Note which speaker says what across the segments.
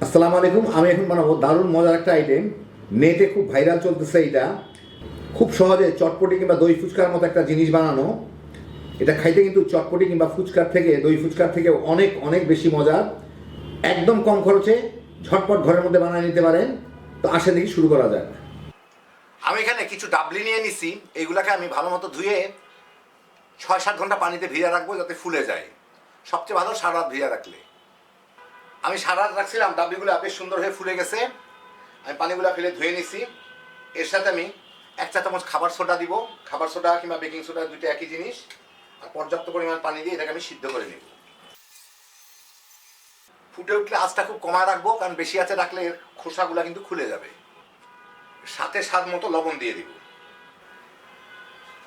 Speaker 1: আসসালামু আলাইকুম। আমি এখন বানাবো দারুণ মজার একটা আইটেম। নেটে খুব ভাইরাল চলতেছে এটা। খুব সহজে চটপটি কিংবা দই ফুচকার মতো একটা জিনিস বানানো। এটা খাইতে কিন্তু চটপটি কিংবা ফুচকার থেকে, দই ফুচকার থেকে অনেক অনেক বেশি মজার। একদম কম খরচে ঝটপট ঘরের মধ্যে বানিয়ে নিতে পারেন। তো আসে দেখি শুরু করা যাক। আমি এখানে কিছু ডাবলি নিয়ে নিছি। এইগুলাকে আমি ভালো মতো ধুয়ে 6-7 ঘন্টা পানিতে ভিজে রাখবো যাতে ফুলে যায়। সবচেয়ে ভালো সারা রাত ভিজে রাখলে। আমি সারা রাত রাখছিলাম, ডাবলিগুলো বেশ সুন্দর হয়ে ফুলে গেছে। আমি পানিগুলো ফেলে ধুয়ে নিছি। এর সাথে আমি 1 চা চামচ খাবার সোডা দিব। খাবার সোডা কিংবা বেকিং সোডা দুটো একই জিনিস। আর পর্যাপ্ত পরিমাণ পানি দিয়ে এটাকে আমি সিদ্ধ করে নেব। ফুটে উঠলে আঁচটা খুব কমায় রাখবো, কারণ বেশি আঁচে রাখলে এর খোসাগুলো কিন্তু খুলে যাবে। সাথে স্বাদ মতো লবণ দিয়ে দিব।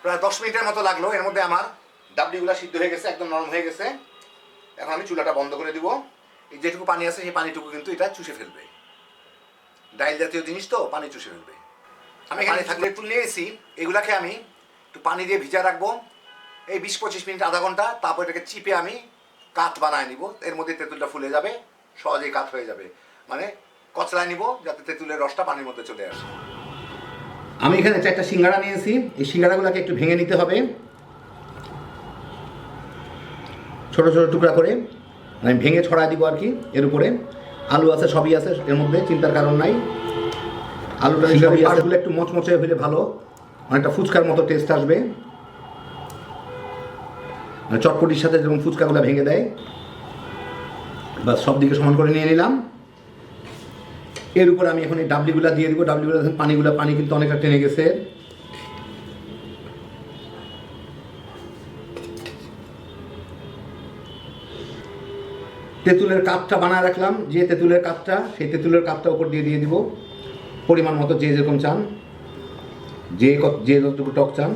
Speaker 1: প্রায় 10 মিনিটের মতো লাগলো। এর মধ্যে আমার ডাবলিগুলো সিদ্ধ হয়ে গেছে, একদম নরম হয়ে গেছে। এখন আমি চুলাটা বন্ধ করে দিব। এই যেটুকু পানি আছে সেই পানিটুকু কিন্তু এটা চুষে ফেলবে। ডাইল জাতীয় জিনিস তো পানি চুষে ফেলবে। আমি এখানে থাকলে তেঁতুল নিয়ে এসেছি। এগুলাকে আমি একটু পানি দিয়ে ভিজা রাখবো এই 20-25 মিনিট, আধা ঘন্টা। তারপর এটাকে চিপে আমি কাঠ বানায় নিব। এর মধ্যে তেঁতুলটা ফুলে যাবে, সহজেই কাঠ হয়ে যাবে। মানে কচলায় নিব যাতে তেঁতুলের রসটা পানির মধ্যে চলে আসে। আমি এখানে 4টা সিঙ্গাড়া নিয়েছি। এই সিঙ্গাড়াগুলোকে একটু ভেঙে নিতে হবে ছোট ছোট টুকরা করে। আমি ভেঙে ছড়াই দিব আর কি। এর উপরে আলু আছে, সবই আছে এর মধ্যে, চিন্তার কারণ নাই। আলুটা পাশগুলো একটু মচমচে হলে ভালো, অনেকটা ফুচকার মতো টেস্ট আসবে। চটপটির সাথে যেরকম ফুচকাগুলো ভেঙে দেয়। বাস সব দিকে সমান করে নিয়ে নিলাম। এর উপরে আমি এখন এই ডাবলিগুলো দিয়ে দিব। ডাবলিগুলো পানি কিন্তু অনেকটা টেনে গেছে। তেঁতুলের কাপটা বানায় রাখলাম, যে তেঁতুলের কাপটা, সেই তেঁতুলের কাপটা উপর দিয়ে দিব পরিমাণ মতো, যে যেরকম চান, যে যতটুকু টক চান।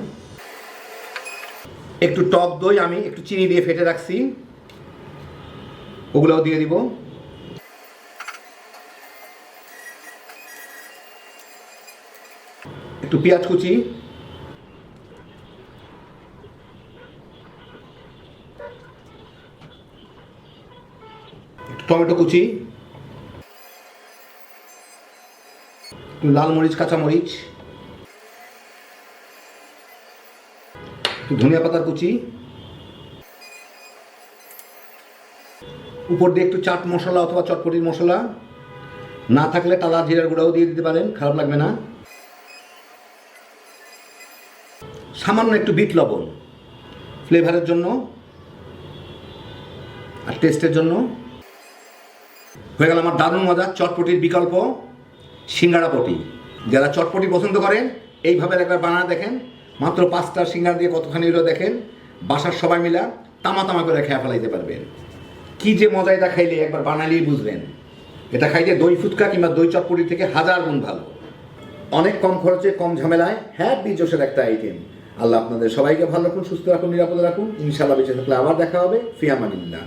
Speaker 1: একটু টক দই আমি একটু চিনি দিয়ে ফেটে রাখছি, ওগুলোও দিয়ে দিব। একটু পেঁয়াজ কুচি, টমেটো কুচি, একটু লাল মরিচ, কাঁচা মরিচ, একটু ধনিয়া পাতার কুচি, উপর দিয়ে একটু চাট মশলা অথবা চটপটির মশলা, না থাকলে টালা জিরার গুঁড়াও দিয়ে দিতে পারেন, খারাপ লাগবে না। সামান্য একটু বিট লবণ ফ্লেভারের জন্য আর টেস্টের জন্য। হয়ে গেল আমার দারুণ মজার চটপটির বিকল্প সিঙ্গাড়া পটি। যারা চটপটি পছন্দ করেন এইভাবে একবার বানায় দেখেন। মাত্র 5টা সিঙ্গাড়া দিয়ে কতখানি হলো দেখেন। বাসার সবাই মিলা তামা তামা করে খেয়ে ফেলাইতে পারবেন। কি যে মজা, এটা খাইলে একবার বানালেই বুঝবেন। এটা খাইতে দই ফুচকা কিংবা দই চটপটি থেকে 1000 গুণ ভালো। অনেক কম খরচে, কম ঝামেলায় হ্যাপি জোশের একটা আইটেম। আল্লাহ আপনাদের সবাইকে ভালো রাখুন, সুস্থ রাখুন, নিরাপদে রাখুন। ইনশাআল্লাহ বেঁচে থাকলে আবার দেখা হবে। ফি আমানিল্লাহ।